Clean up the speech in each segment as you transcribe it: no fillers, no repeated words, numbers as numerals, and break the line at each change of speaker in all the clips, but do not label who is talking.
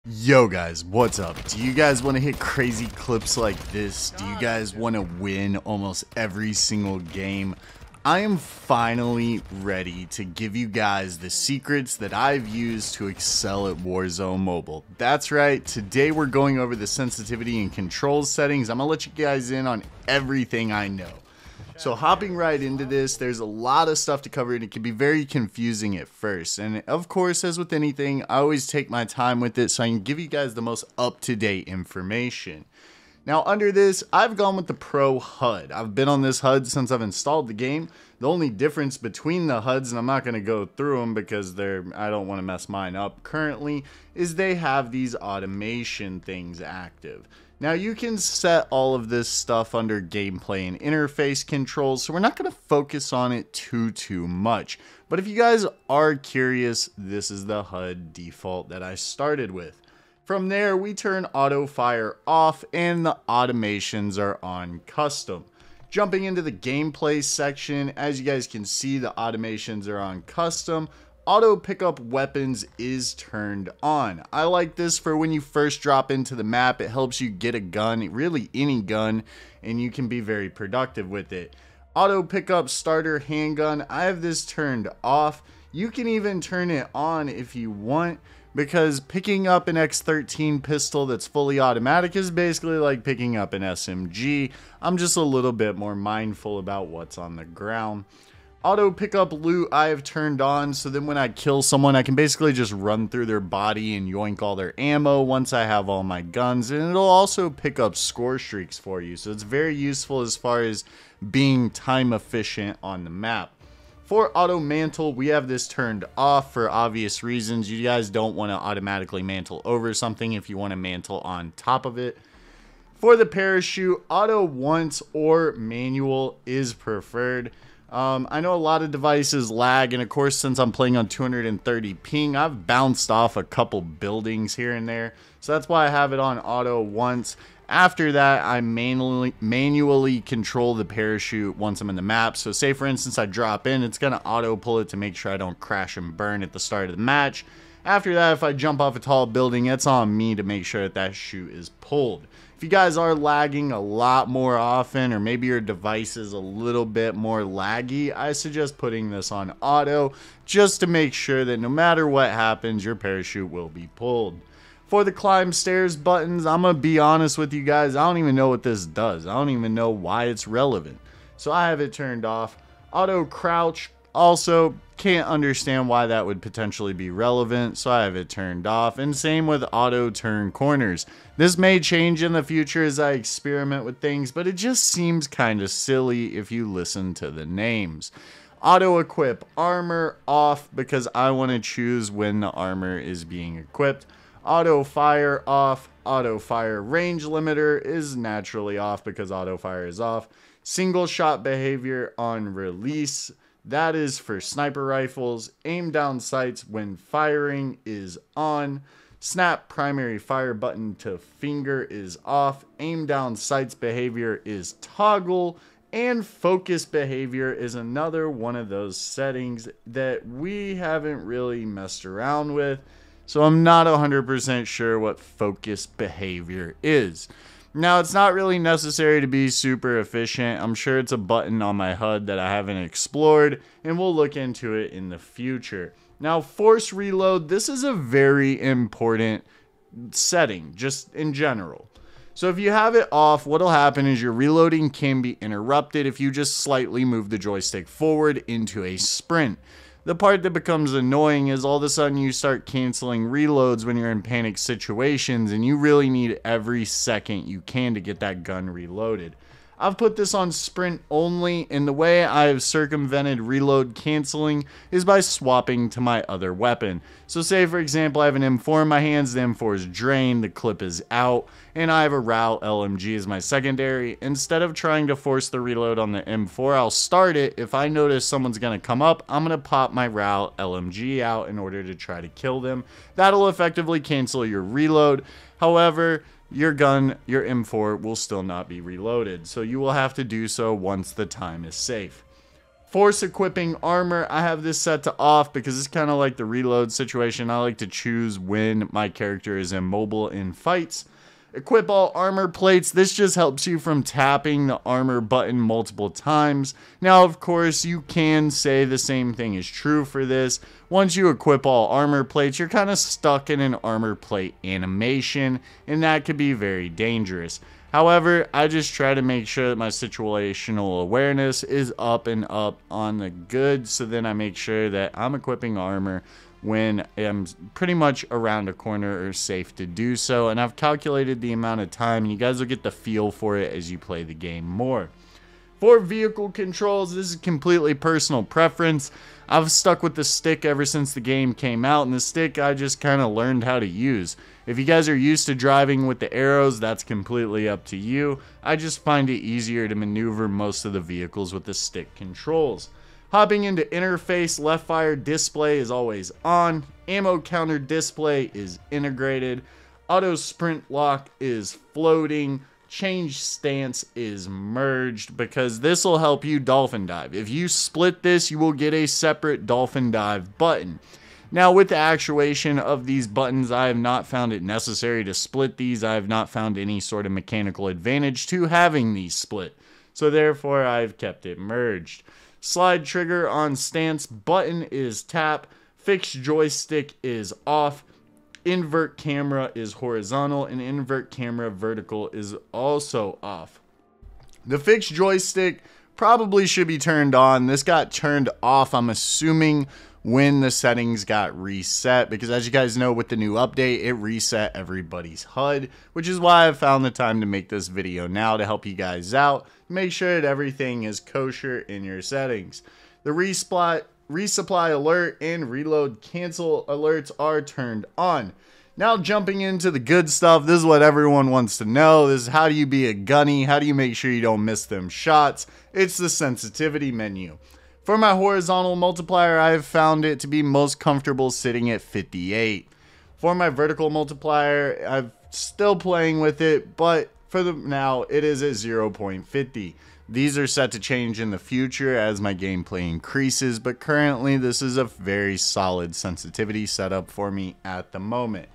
Yo guys, what's up? Do you guys want to hit crazy clips like this? Do you guys want to win almost every single game? I am finally ready to give you guys the secrets that I've used to excel at Warzone Mobile. That's right, today we're going over the sensitivity and controls settings. I'm going to let you guys in on everything I know. So hopping right into this, there's a lot of stuff to cover and it can be very confusing at first. And of course, as with anything, I always take my time with it so I can give you guys the most up-to-date information. Now under this, I've gone with the Pro HUD. I've been on this HUD since I've installed the game. The only difference between the HUDs, and I'm not going to go through them because I don't want to mess mine up currently, is they have these automation things active. Now you can set all of this stuff under gameplay and interface controls, so we're not going to focus on it too much. But if you guys are curious, this is the HUD default that I started with. From there, we turn auto fire off and the automations are on custom. Jumping into the gameplay section, as you guys can see, the automations are on custom. Auto pickup weapons is turned on. I like this for when you first drop into the map. It helps you get a gun, really any gun, and you can be very productive with it. Auto pickup starter handgun, I have this turned off. You can even turn it on if you want, because picking up an X13 pistol that's fully automatic is basically like picking up an SMG. I'm just a little bit more mindful about what's on the ground. Auto pickup loot I have turned on, so then when I kill someone, I can basically just run through their body and yoink all their ammo once I have all my guns. And it'll also pick up score streaks for you, so it's very useful as far as being time efficient on the map. For auto mantle, we have this turned off for obvious reasons. You guys don't want to automatically mantle over something if you want to mantle on top of it. For the parachute, auto once or manual is preferred. I know a lot of devices lag, and of course since I'm playing on 230 ping, I've bounced off a couple buildings here and there, so that's why I have it on auto once. After that, I manually control the parachute once I'm in the map. So say for instance I drop in, it's going to auto pull it to make sure I don't crash and burn at the start of the match. After that, if I jump off a tall building, it's on me to make sure that chute is pulled. If you guys are lagging a lot more often, or maybe your device is a little bit more laggy, I suggest putting this on auto just to make sure that no matter what happens, your parachute will be pulled. For the climb stairs buttons, I'm going to be honest with you guys, I don't even know what this does. I don't even know why it's relevant. So I have it turned off. Auto crouch, also can't understand why that would potentially be relevant, so I have it turned off. And same with auto turn corners. This may change in the future as I experiment with things, but it just seems kind of silly if you listen to the names. Auto equip armor off because I want to choose when the armor is being equipped. Auto fire off. Auto fire range limiter is naturally off because auto fire is off. Single shot behavior on release, that is for sniper rifles. Aim down sights when firing is on. Snap primary fire button to finger is off. Aim down sights behavior is toggle. And focus behavior is another one of those settings that we haven't really messed around with. So I'm not 100% sure what focus behavior is. Now, it's not really necessary to be super efficient. I'm sure it's a button on my HUD that I haven't explored, and we'll look into it in the future. Now, force reload, this is a very important setting, just in general. So if you have it off, what'll happen is your reloading can be interrupted if you just slightly move the joystick forward into a sprint. The part that becomes annoying is all of a sudden you start canceling reloads when you're in panic situations, and you really need every second you can to get that gun reloaded. I've put this on sprint only, and the way I've circumvented reload canceling is by swapping to my other weapon. So say for example I have an M4 in my hands, the M4 is drained, the clip is out, and I have a RAL LMG as my secondary. Instead of trying to force the reload on the M4, I'll start it. If I notice someone's going to come up, I'm going to pop my RAL LMG out in order to try to kill them. That'll effectively cancel your reload. However, your gun, your M4, will still not be reloaded, so you will have to do so once the time is safe. Force equipping armor, I have this set to off because it's kind of like the reload situation. I like to choose when my character is immobile in fights. Equip all armor plates. This just helps you from tapping the armor button multiple times. Now, of course, you can say the same thing is true for this. Once you equip all armor plates, you're kind of stuck in an armor plate animation, and that could be very dangerous. However, I just try to make sure that my situational awareness is up and up on the good, so then I make sure that I'm equipping armor when I'm pretty much around a corner or safe to do so. And I've calculated the amount of time, and you guys will get the feel for it as you play the game more. For vehicle controls, this is completely personal preference. I've stuck with the stick ever since the game came out, and the stick I just kind of learned how to use. If you guys are used to driving with the arrows, that's completely up to you. I just find it easier to maneuver most of the vehicles with the stick controls. Hopping into interface, left fire display is always on. Ammo counter display is integrated. Auto sprint lock is floating. Change stance is merged, because this will help you dolphin dive. If you split this, you will get a separate dolphin dive button. Now, with the actuation of these buttons, I have not found it necessary to split these. I have not found any sort of mechanical advantage to having these split, so therefore I've kept it merged. Slide trigger on stance button is tap. Fixed joystick is off. Invert camera is horizontal, and invert camera vertical is also off. The fixed joystick probably should be turned on. This got turned off, I'm assuming, when the settings got reset, because as you guys know, with the new update, it reset everybody's HUD, which is why I found the time to make this video now to help you guys out. Make sure that everything is kosher in your settings. The resupply alert and reload cancel alerts are turned on. Now jumping into the good stuff, this is what everyone wants to know. This is how do you be a gunny? How do you make sure you don't miss them shots? It's the sensitivity menu. For my horizontal multiplier, I have found it to be most comfortable sitting at 58. For my vertical multiplier, I'm still playing with it, but for now, it is at 0.50. These are set to change in the future as my gameplay increases, but currently this is a very solid sensitivity setup for me at the moment.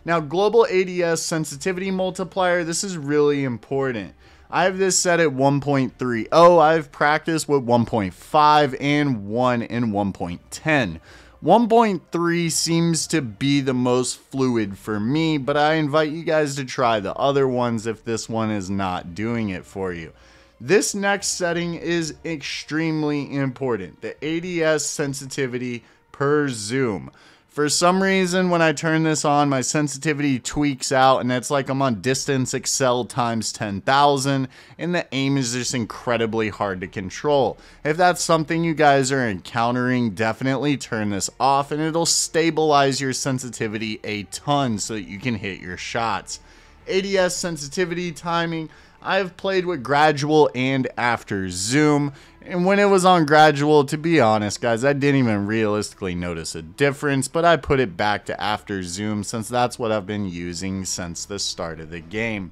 Now, global ADS sensitivity multiplier, this is really important. I have this set at 1.30. I've practiced with 1.5 and 1 and 1.10. 1.3 seems to be the most fluid for me, but I invite you guys to try the other ones if this one is not doing it for you. This next setting is extremely important, the ADS sensitivity per zoom. For some reason, when I turn this on, my sensitivity tweaks out, and it's like I'm on distance excel times 10,000, and the aim is just incredibly hard to control. If that's something you guys are encountering, definitely turn this off, and it'll stabilize your sensitivity a ton so that you can hit your shots. ADS sensitivity timing, I've played with gradual and after zoom, and when it was on gradual, to be honest guys, I didn't even realistically notice a difference, but I put it back to after zoom since that's what I've been using since the start of the game.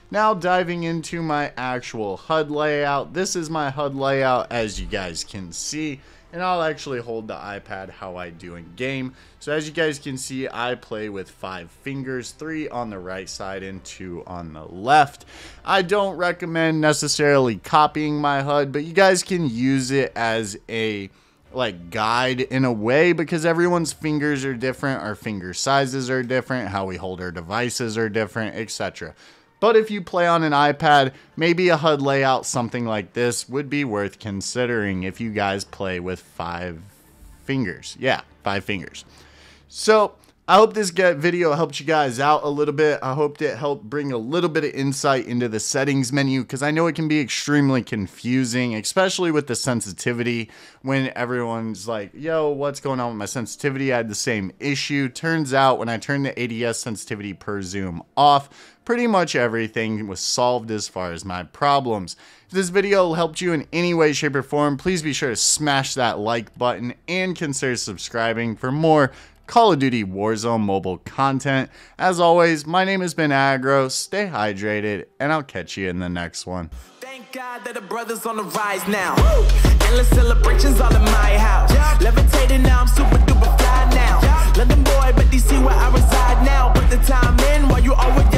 Now diving into my actual HUD layout, this is my HUD layout as you guys can see, and I'll actually hold the iPad how I do in game. So as you guys can see, I play with 5 fingers, 3 on the right side and 2 on the left. I don't recommend necessarily copying my HUD, but you guys can use it as a guide in a way, because everyone's fingers are different, our finger sizes are different, how we hold our devices are different, etc. But if you play on an iPad, maybe a HUD layout something like this would be worth considering if you guys play with 5 fingers. Yeah, 5 fingers. So I hope this video helped you guys out a little bit. I hope it helped bring a little bit of insight into the settings menu, because I know it can be extremely confusing, especially with the sensitivity when everyone's like, yo, what's going on with my sensitivity? I had the same issue. Turns out when I turned the ADS sensitivity per zoom off, pretty much everything was solved as far as my problems. If this video helped you in any way, shape, or form, please be sure to smash that like button and consider subscribing for more Call of Duty Warzone mobile content. As always, my name has been Aggro. Stay hydrated, and I'll catch you in the next one.
Thank God that the brothers on the rise now. Woo! Endless celebrations all in my house. Levitating now, I'm super duper fly now. London boy, but DC where I reside now. Put the time in while you always